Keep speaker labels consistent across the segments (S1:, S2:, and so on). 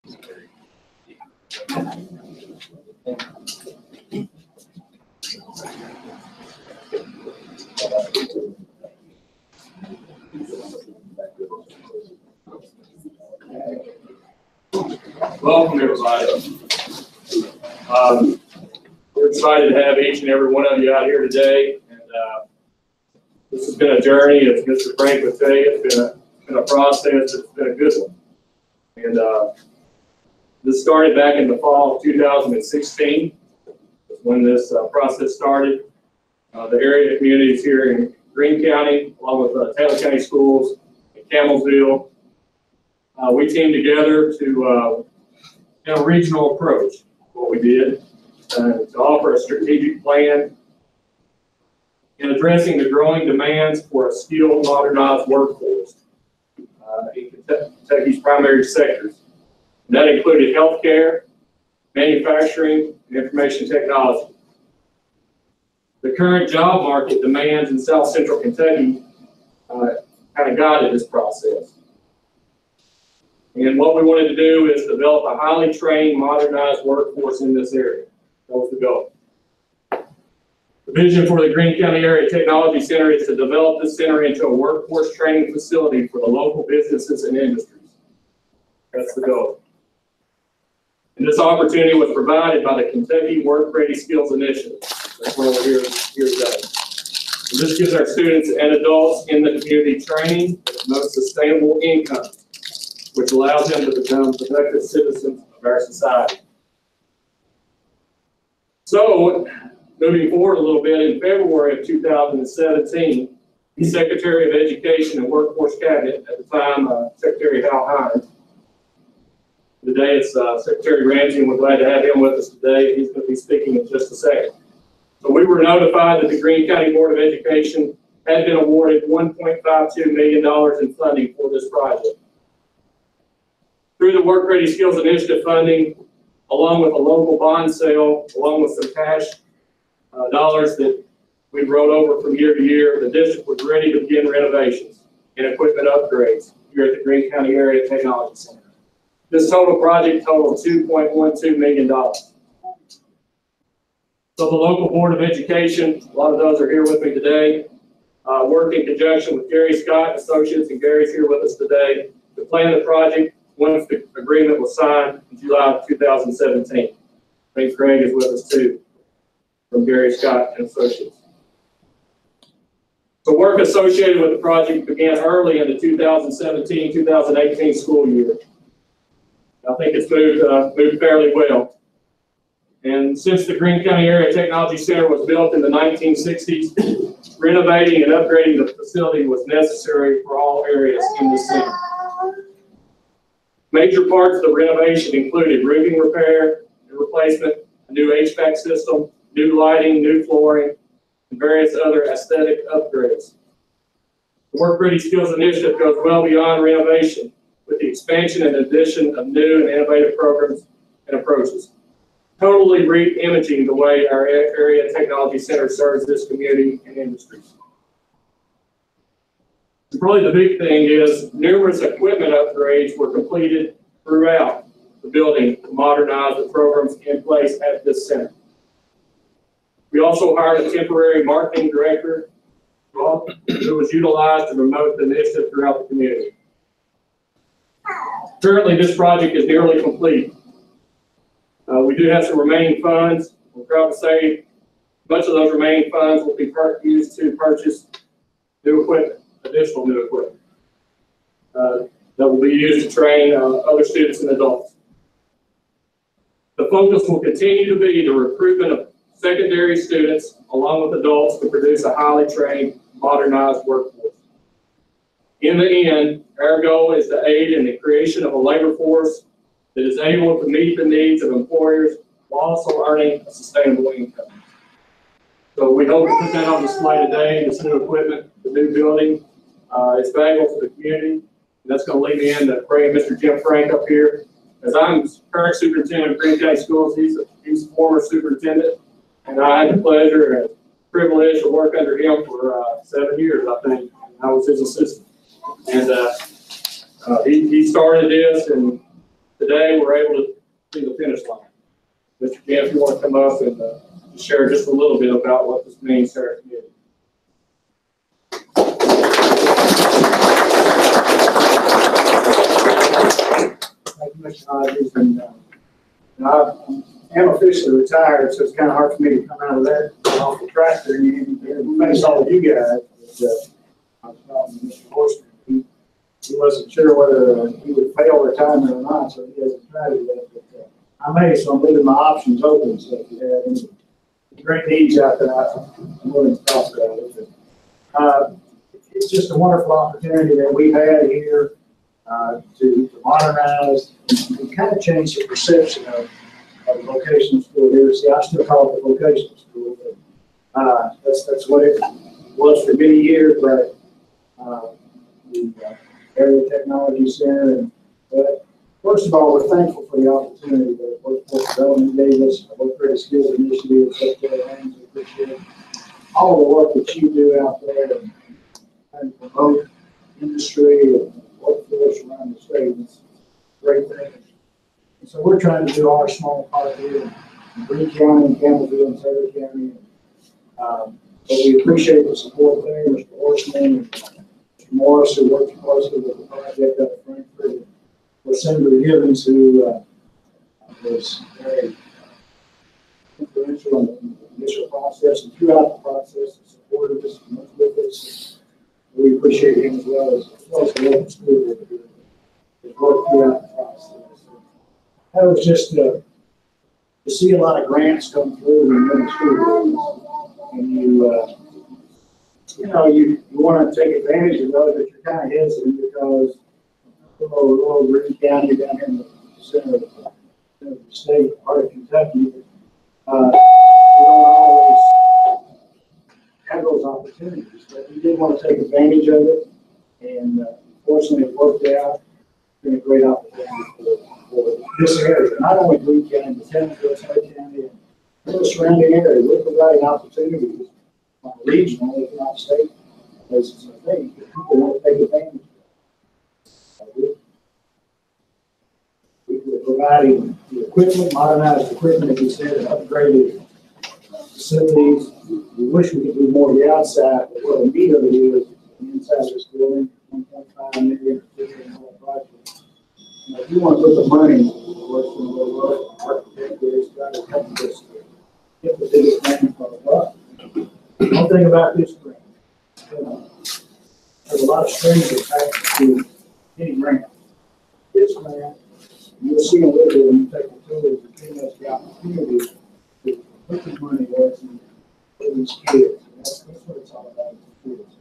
S1: Welcome, everybody. We're excited to have each and every one of you out here today. And this has been a journey, as Mr. Frank would tell you. It's been a process. It's been a good one. And this started back in the fall of 2016, when this process started. The area communities here in Greene County, along with Taylor County Schools and Campbellsville, we teamed together to a regional approach. What we did to offer a strategic plan in addressing the growing demands for a skilled, modernized workforce in Kentucky's primary sectors. And that included healthcare, manufacturing, and information technology. The current job market demands in South Central Kentucky kind of guided this process. And what we wanted to do is develop a highly trained, modernized workforce in this area. That was the goal. The vision for the Greene County Area Technology Center is to develop this center into a workforce training facility for the local businesses and industries. That's the goal. And this opportunity was provided by the Kentucky Work Ready Skills Initiative. That's why we're here today. And this gives our students and adults in the community training that promotes sustainable income, which allows them to become productive citizens of our society. So, moving forward a little bit, in February of 2017, the Secretary of Education and Workforce Cabinet, at the time, Secretary Hal Hines. Today it's Secretary Ramsey, and we're glad to have him with us today. He's going to be speaking in just a second. So we were notified that the Greene County Board of Education had been awarded $1.52 million in funding for this project. Through the Work Ready Skills Initiative funding, along with a local bond sale, along with some cash dollars that we wrote over from year to year, the district was ready to begin renovations and equipment upgrades here at the Greene County Area Technology Center. This total project totaled $2.12 million. So the local Board of Education, a lot of those are here with me today, worked in conjunction with Gary Scott Associates, and Gary's here with us today to plan the project once the agreement was signed in July of 2017. I think Craig is with us too, from Gary Scott and Associates. The work associated with the project began early in the 2017-2018 school year. I think it's moved fairly well. And since the Greene County Area Technology Center was built in the 1960s, renovating and upgrading the facility was necessary for all areas in the center. Major parts of the renovation included roofing repair and replacement, a new HVAC system, new lighting, new flooring, and various other aesthetic upgrades. The Work Ready Skills Initiative goes well beyond renovation with the expansion and addition of new and innovative programs and approaches, totally re-imaging the way our Area Technology Center serves this community and industries. And probably the big thing is numerous equipment upgrades were completed throughout the building to modernize the programs in place at this center. We also hired a temporary marketing director who was utilized to promote the initiative throughout the community. Currently, this project is nearly complete. We do have some remaining funds. We're proud to say much of those remaining funds will be used to purchase new equipment, additional new equipment that will be used to train other students and adults. The focus will continue to be the recruitment of secondary students along with adults to produce a highly trained, modernized workforce. In the end, our goal is to aid in the creation of a labor force that is able to meet the needs of employers while also earning a sustainable income. So we hope to put that on display today, this new equipment, the new building. It's valuable to the community. And that's going to lead me into bringing Mr. Jim Frank up here. As I'm current superintendent of Greene County Schools, he's a former superintendent, and I had the pleasure and privilege to work under him for 7 years, I think. I was his assistant. And he started this, and today we're able to see the finish line. Mr. Jim, if you want to come up and share just a little bit about what this means to our community.
S2: Thank you, Mr. Hodges. And, I am officially retired, so it's kind of hard for me to come out of that off the tractor and face all of you guys. But, I was talking to Mr. Horseman. He wasn't sure whether he would fail retirement or not, so he hasn't tried it yet. But I may, so I'm leaving my options open. So if you have any great needs out there, I'm willing to talk about it. But, it's just a wonderful opportunity that we've had here to modernize and kind of change the perception of the vocational school here. See, I still call it the vocational school, but that's what it was for many years. But the Area Technology Center, but first of all, we're thankful for the opportunity that Workforce Development gave us. The Workforce Skills Initiative, we appreciate all the work that you do out there and promote industry and workforce around the state. It's a great thing. And so we're trying to do our small part here in Greene County and Campbellville and Taylor County. But we appreciate the support there, Mr. Horseman and Mr. Morris, who worked closely with the project up at Frankfurt, or Senator Givens, who was very influential in the initial process and throughout the process and supported us and worked with us. We appreciate him as well as the local school that has worked throughout the process. So that was just to see a lot of grants come through in the school, and you want to take advantage of those, but you're kind of hesitant because little Greene County down here in the center of the state, part of Kentucky, we don't always have those opportunities, but we did want to take advantage of it, and fortunately it worked out. It's been a great opportunity for this area, not only Greene County, but Tennessee, Taylor County, and the surrounding area. We're providing opportunities on a regional, if not state basis. I think that people want to take advantage of it. We're providing the equipment, modernized equipment, as we said, and upgraded facilities. We wish we could do more of the outside, but what the meat of it is the inside of this building, $1.5 million, $15 million project. If you want to put the money towards some of the architect is trying to help us get the biggest bang for the buck. One thing about this grant, there's a lot of strings attached to any grant. This grant, you'll see a little bit when you take the tour, it's giving us the opportunity to put the money towards these kids. And that's what it's all about, the kids.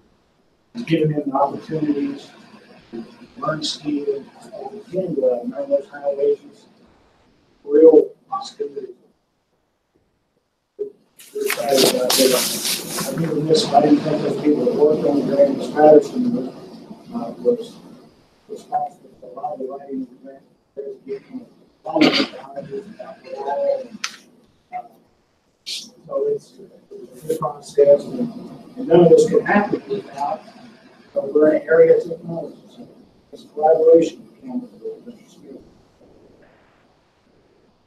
S2: It's giving them the opportunities to learn skills, and begin to learn those foundations, real skills. We're excited about that. I remember this, I didn't think those people that worked on the grant, Ms. Patterson was responsible for a lot of the writing of the grant. So it's a good process, and none of this can happen without we're in area technology. So it's collaboration with Campbellville.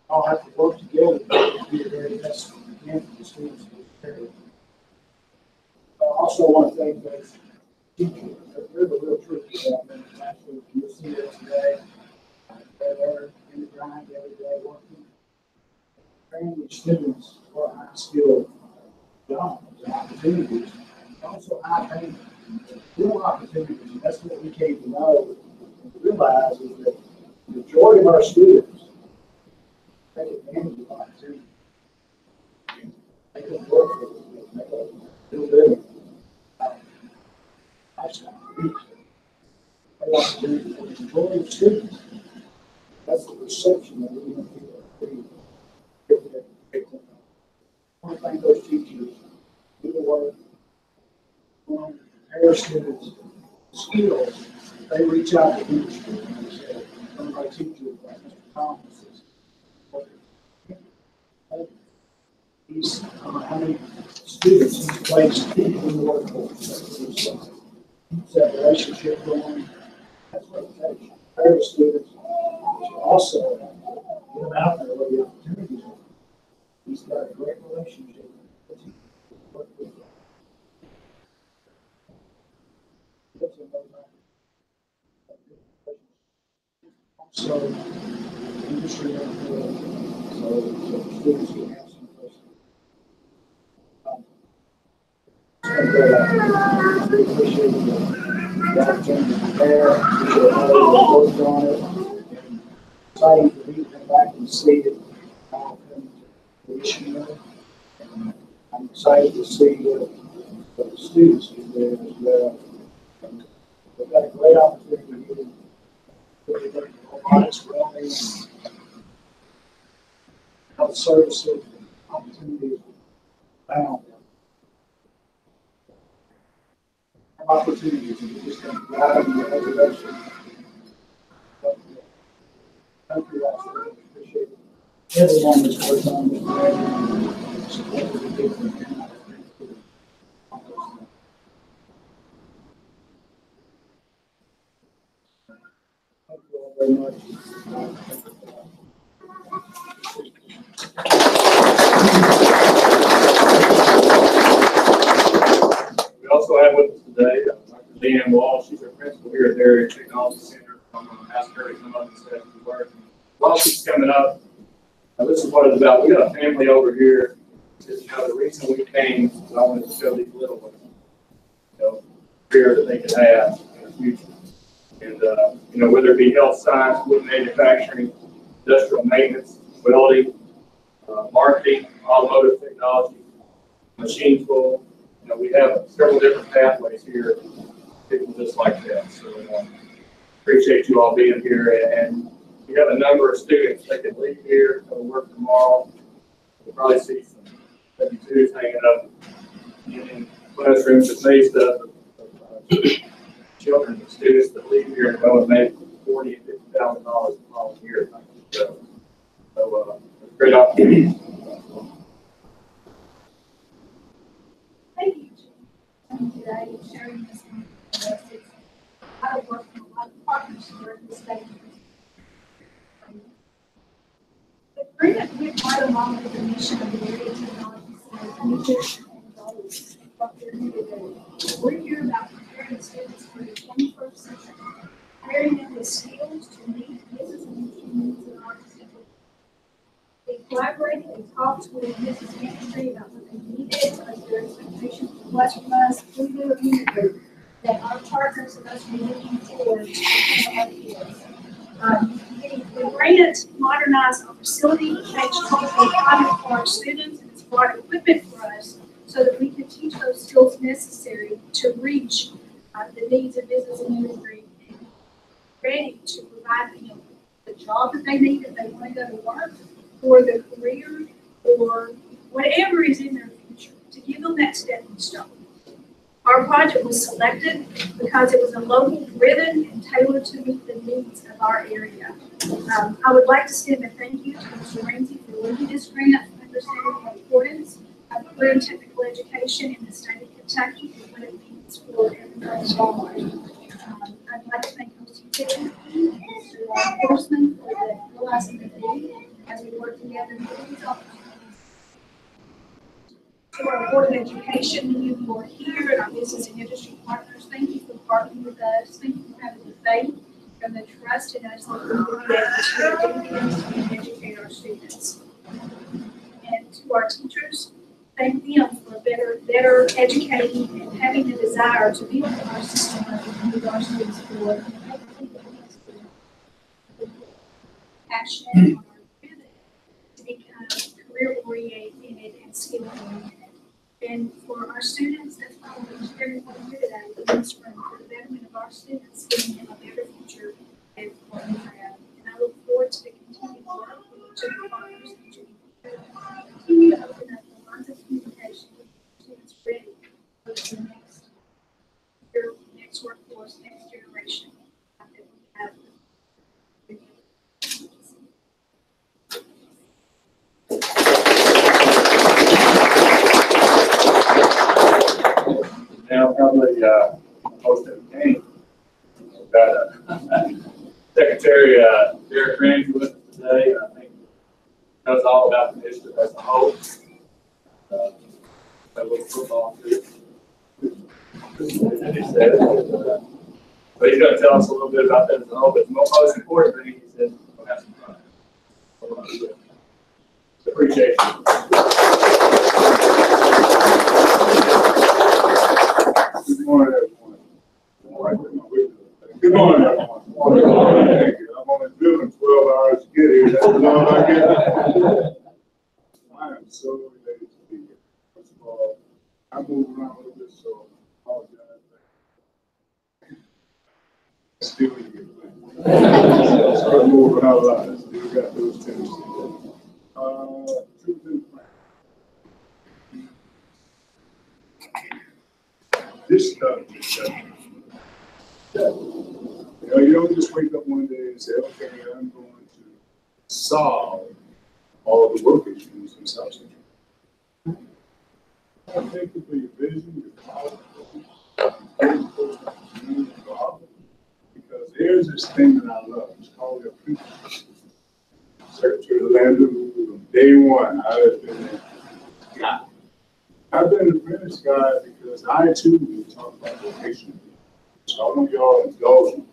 S2: All have to work together to be the very best we can for the students in this area. I also want to thank those teachers. They're the real truth about them. Actually, you'll see that today. They're in the grind every day working, training students for high-skilled jobs and opportunities, and also high-paying, real opportunities. And that's what we came to know and realize is that the majority of our students take advantage of opportunities. They can work for it, they make a little bit of lifestyle. They want to do it for the majority of students. That's the perception that we want people to be. I want to thank those teachers do the work, prepare students, skills. They reach out to industry. One of my teachers, like Mr. Thomas, he's how many students he's placed in the workforce. Keeps that relationship going. That's what it takes. Prepare students. Also history of the building, so the students can have some questions. I appreciate the opportunity to be there. Appreciate all the work on it. And exciting for me to come back and see it all come to fruition of it. And I'm excited to see what the students do there as well. And we've got a great opportunity here. Robotics, welding, and health services, and opportunities abound. Opportunities, and we just kind of drive in the other direction. But thank you all, so I appreciate everyone that's worked on this program and supported the people. Thank you all very much.
S1: We also have with us today Dr. Leanne Wall. She's our principal here at the Area Technology Center. I'm going to ask her to come up and say some words. While she's coming up, this is what it's about. We got a family over here. The reason we came is I wanted to show these little ones, career that they could have in the future. And, whether it be health science, wood manufacturing, industrial maintenance, welding, marketing, automotive technology, machine tool, we have several different pathways here, people just like that. So appreciate you all being here. And we have a number of students that can leave here, go to work tomorrow. We'll probably see some W-2s hanging up in classrooms that may stuff of children and students that leave here and go and make $40,000 and $50,000 a following year. So it's a great opportunity.
S3: Thank you, Jim. Today, sharing this with us. I work with a lot of partners here in the state. The grant went right along with the mission of the Area Technology Center, mission and goals, what we're here to do. We're here about preparing students for the 21st century, preparing them with skills to meet business and industry needs in our district. They collaborated and talked with the business industry about what they needed, what their expectations was from us. We do an interview that our partners and us are looking forward to become our kids. The grant modernized our facility, changed cultural climate for our students, and it's brought equipment for us so that we can teach those skills necessary to reach the needs of business and industry and ready to provide them the job that they need if they want to go to work, or the career, or whatever is in their future, to give them that stepping stone. Our project was selected because it was a local driven and tailored to meet the needs of our area. I would like to send a thank you to Mr. Ramsey for leading this grant, understanding the importance of career and technical education in the state of Kentucky and what it means for everybody's life. I'd like to thank Mr. Tiffany and Mr. Horseman for realizing the need as we work together with these opportunities. To our Board of Education, you who are here, and our business and industry partners, thank you for partnering with us. Thank you for having the faith and the trust in us that we will be able to do things and educate our students. And to our teachers, thank them for better educating and having the desire to build our system and move our students forward. Passionate to become career-oriented and skill-oriented. And for our students, that's why we wish everyone here today in this room for the betterment of our students, giving them a better future and what we have. And I look forward to the continued work with each of the partners and continue to open up the lines of communication with students ready for the next workforce, next generation that we have.
S1: Now, probably most of the game. We've got Secretary Derek Ramsey with us today. I think he knows all about the initiative as a whole. So we'll football too. But he's going to tell us a little bit about that as a whole. But the most important thing, he said, we'll have some fun. Appreciate it.
S4: Good morning, everyone. Good morning, everyone. Thank you. I'm only driven 12 hours to get here. That's all I get. I am so elated to be here. First of all, I move around a little bit, so I apologize. Still you get so I move around a lot. I still got those tendencies. Truth and this stuff is you don't just wake up one day and say, okay, I'm going to solve all the work issues in South Central. I thank you for your vision, your power, because there's this thing that I love. It's called the apprenticeship. Secretary Landon, from day one, I've been there. I've been an apprentice guy because I too talk about vocation. So I want y'all to indulge me.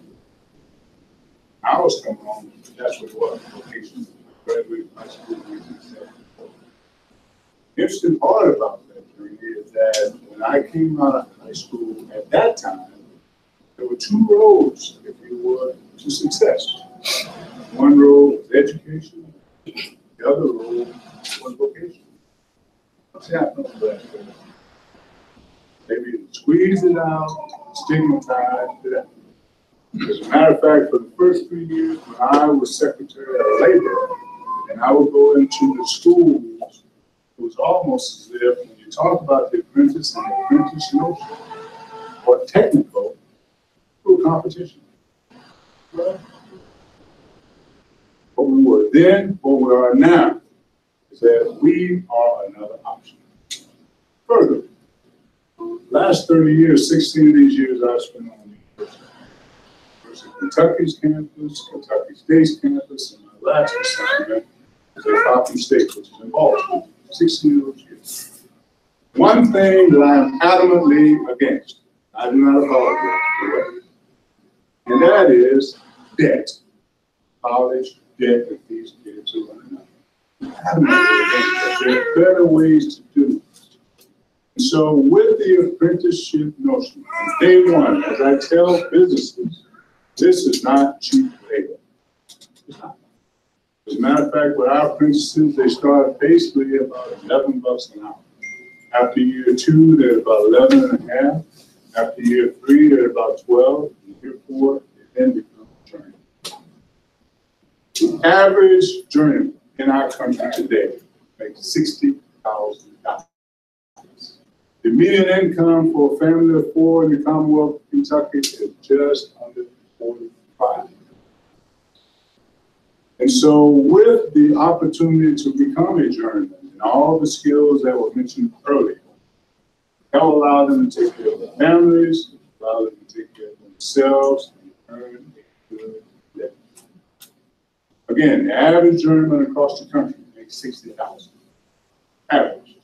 S4: I was coming home, that's what it was, vocation. Graduated high school in 1974. Interesting part about that journey is that when I came out of high school at that time, there were two roads, if you would, to success. One road was education, the other road was vocation. What's happening with that? Maybe squeeze it out, stigmatize it out. As a matter of fact, for the first 3 years when I was Secretary of Labor, and I would go into the schools, it was almost as if when you talk about the apprentice and the apprentice notion, or technical, through competition. Well, what we were then, what we are now, is that we are another option. Further, last 30 years, 16 of these years I've spent on the university. Kentucky's campus, Kentucky State's campus, and my last assignment is at Coppin State, which is in Baltimore, 16 of those years. One thing that I am adamantly against, I do not apologize for it, and that is debt. College debt that these kids are running out. Adamantly against that. There are better ways to do it. And so with the apprenticeship notion, from day one, as I tell businesses, this is not cheap labor. It's not. As a matter of fact, with our apprentices, they start basically about $11 an hour. After year 2, they're about 11 and a half. After year 3, they're about 12. And year 4, they then become journeyman. The average journeyman in our country today makes $60,000. The median income for a family of 4 in the Commonwealth of Kentucky is just under 45. And so with the opportunity to become a journeyman and all the skills that were mentioned earlier, that will allow them to take care of their families, allow them to take care of themselves, and earn a good living. Again, the average journeyman across the country makes $60,000. Average.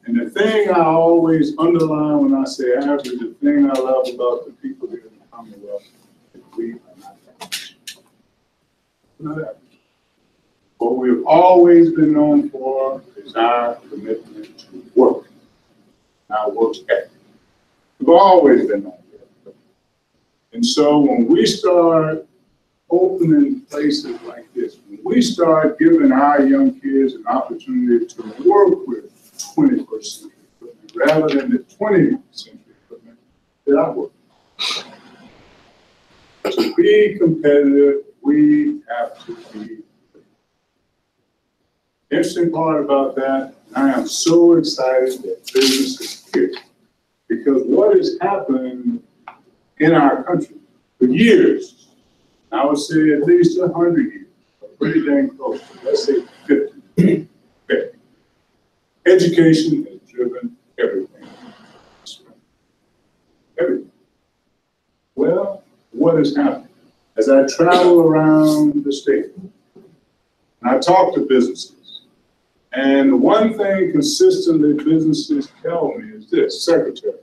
S4: And the thing I always underline when I say average, the thing I love about the people here in the Commonwealth is we are not average. We're not average. What we've always been known for is our commitment to work, our work ethic. We've always been known for that. And so when we start opening places like this, when we start giving our young kids an opportunity to work with 21st century equipment rather than the 20th century equipment that I work with. To be competitive, we have to be. The interesting part about that, and I am so excited that business is here, because what has happened in our country for years, I would say at least 100 years, pretty dang close, let's say 50. Okay. Education has driven everything. Everything. Well, what has happened? As I travel around the state, and I talk to businesses, and one thing consistently businesses tell me is this: Secretary,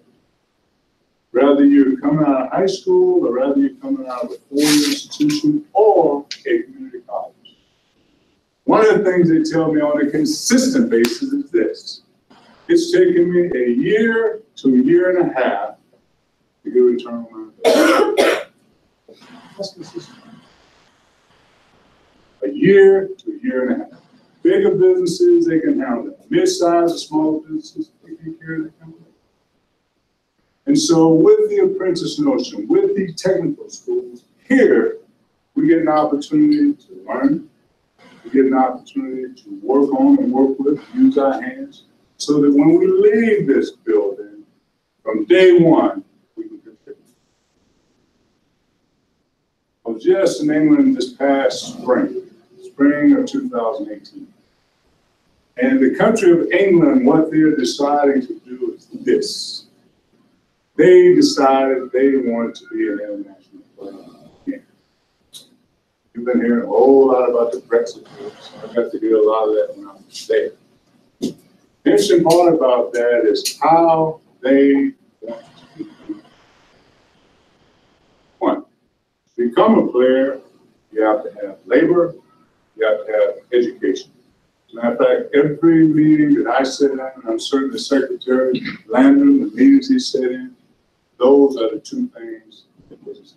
S4: rather you're coming out of high school or rather you're coming out of a 4-year institution or a community college, One of the things they tell me on a consistent basis is this. It's taken me a year to a year and a half to get a return on my investment. That's consistent. A year to a year and a half. Bigger businesses, they can handle it. Mid-sized or small businesses, they can carry that kind of thing. And so with the apprentice notion, with the technical schools, here we get an opportunity to learn, we get an opportunity to work on and work with, use our hands, so that when we leave this building, from day one, we can contribute. I was just in England this past spring of 2018. And the country of England, what they're deciding to do is this. They decided they wanted to be an international player again. You've been hearing a whole lot about the Brexit vote, so I got to hear a lot of that when I was there. The interesting part about that is how they want to be. One, to become a player, you have to have labor, you have to have education. As a matter of fact, every meeting that I sit in, and I'm certain the Secretary Landon, the meetings he sat in, those are the two things that was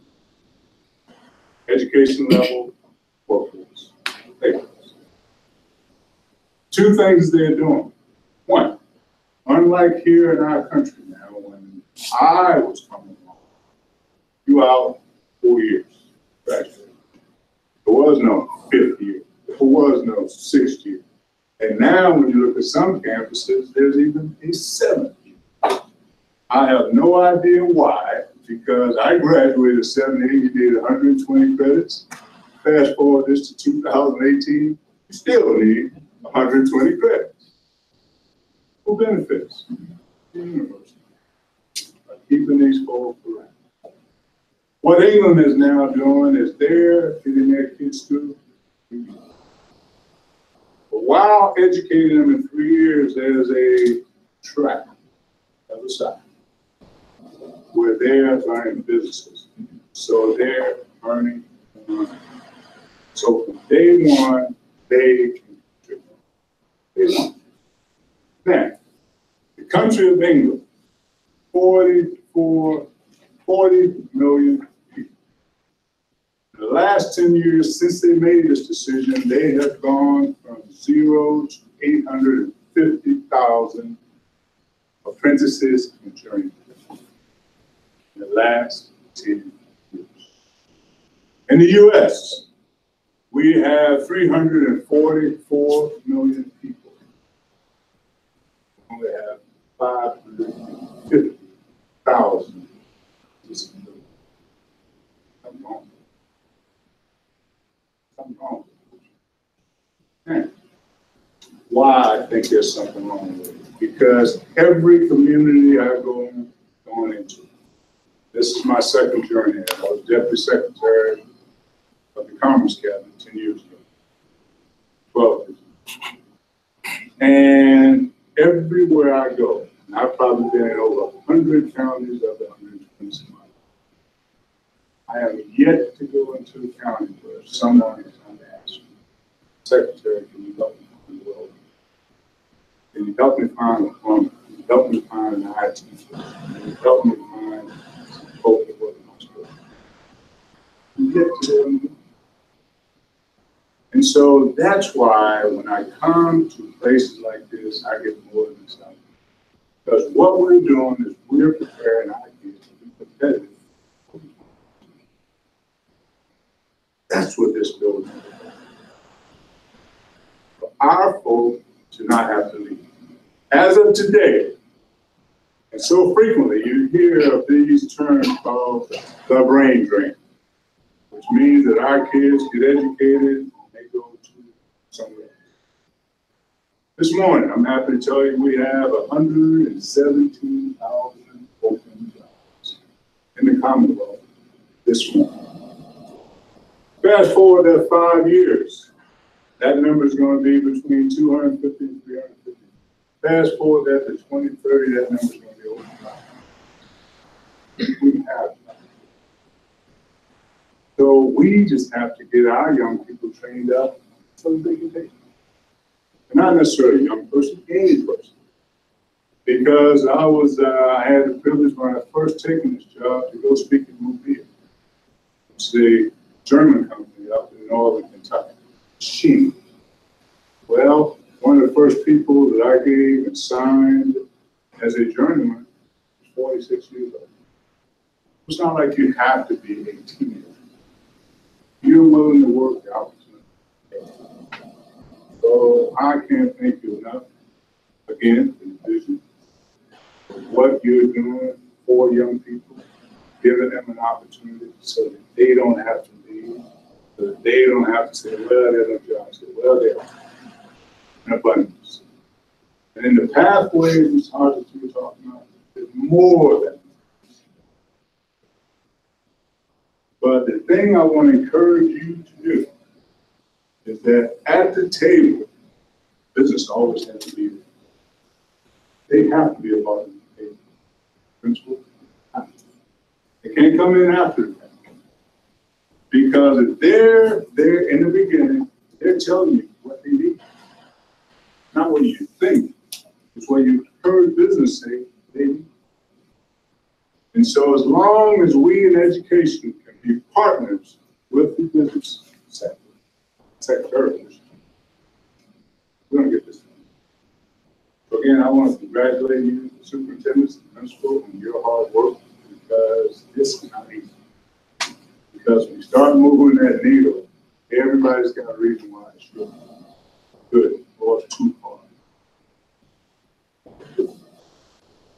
S4: education level, workforce, labor. Two things they're doing. One, unlike here in our country now, when I was coming along, you out 4 years, graduate. There was no 5th year. There was no 6th year. And now when you look at some campuses, there's even a 7th year. I have no idea why, because I graduated 78, you did 120 credits. Fast forward this to 2018, you still need 120 credits. Who benefits? The university. By keeping these folks around. What England is now doing is they're getting their kids through. But while educating them in 3 years, there's a track on the side where they're learning businesses. So they're learning. So from day one, they can contribute. Day one. Now, the country of England, 40 million people. In the last 10 years, since they made this decision, they have gone from 0 to 850,000 apprentices and journeymen in the last 10 years. In the U.S., we have 344 million people. We only have 550,000 disabilities. Something wrong. Something wrong. And why I think there's something wrong with it? Because every community I go into, this is my second journey. I was Deputy Secretary of the Commerce Cabinet 10 years ago, 12 years ago. And everywhere I go, and I've probably been in over 100 counties of the 120 miles. I have yet to go into a county where someone is going to ask me, Secretary, can you help me find a road? Can you help me find a plumber? Can you help me find an IT? Can you help me find folks that work in my school? You get to them. And so that's why when I come to places like this, I get more than excited. Because what we're doing is we're preparing our kids to be competitive. That's what this building is about. For our folk to not have to leave. As of today, and so frequently you hear of these terms called the brain drain, which means that our kids get educated and they go to somewhere else. This morning, I'm happy to tell you we have 117,000 open jobs in the Commonwealth this morning. Fast forward that 5 years, that number is going to be between 250 and 350. Fast forward that to 2030, that number is going to be over 5. We have that. So we just have to get our young people trained up so that they can take it. And not necessarily a young person, any person. Because I had the privilege when I first taken this job to go speak at Mobile. It's a German company up in northern Kentucky, Shein. Well, one of the first people that I gave and signed as a journeyman was 46 years old. It's not like you have to be a teenager. You're willing to work the opportunity. So I can't thank you enough, again, for the vision of what you're doing for young people, giving them an opportunity so that they don't have to leave, so that they don't have to say, well, there's no jobs here, well, there are. In abundance. And in the pathways, Ms. Hodges, you were talking about, there's more than that. But the thing I want to encourage you to do is that at the table, business always has to be there. They have to be a part of the table. Principal, they can't come in after that. Because if they're there in the beginning, they're telling you what they need. Not what you think, it's what you heard business say they need. And so as long as we in education can be partners with the business sector, we're going to get this done. So again, I want to congratulate you, superintendents and principal, on your hard work, because this is not easy. Because when you start moving that needle, everybody's got a reason why it's really good or too hard.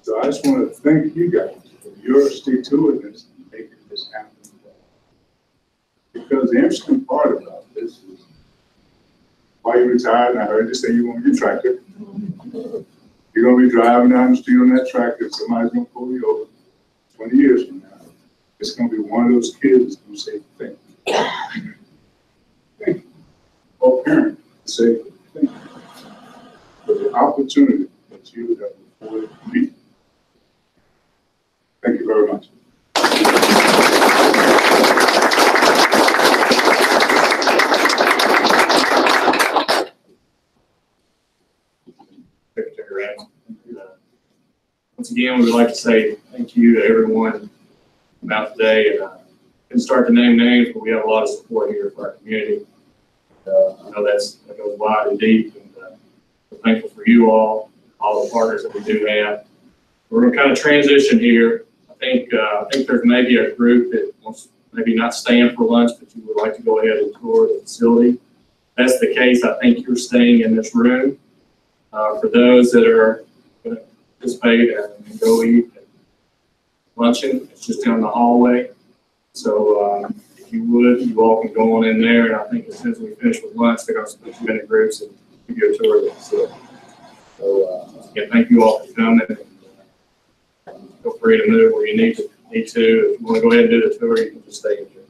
S4: So I just want to thank you guys for your stick-to-itiveness in making this happen. Because the interesting part about this is, while you retired, and I heard you say you want to be a tractor, you're going to be driving down the street on that tractor, somebody's going to pull you over 20 years from now. It's going to be one of those kids who say, thank you. Thank you. Or parent say, thank you for the opportunity that you have afforded me. Thank you very much.
S1: Secretary Adams. Once again, we would like to say thank you to everyone about today. And can start to name names, but we have a lot of support here for our community. I know that goes wide and deep, and we're thankful for you all the partners that we do have. We're going to kind of transition here. I think there's maybe a group that wants maybe not staying for lunch, but you would like to go ahead and tour the facility. If that's the case, I think you're staying in this room. For those that are going to participate and go eat luncheon, it's just down the hallway. So if you would, you all can go on in there. And I think as soon as we finish with lunch, they're going to split you into groups and give you a tour of the facility. So again, thank you all for coming. Feel free to move where you need to. If you want to go ahead and do the tour, you can just stay in here.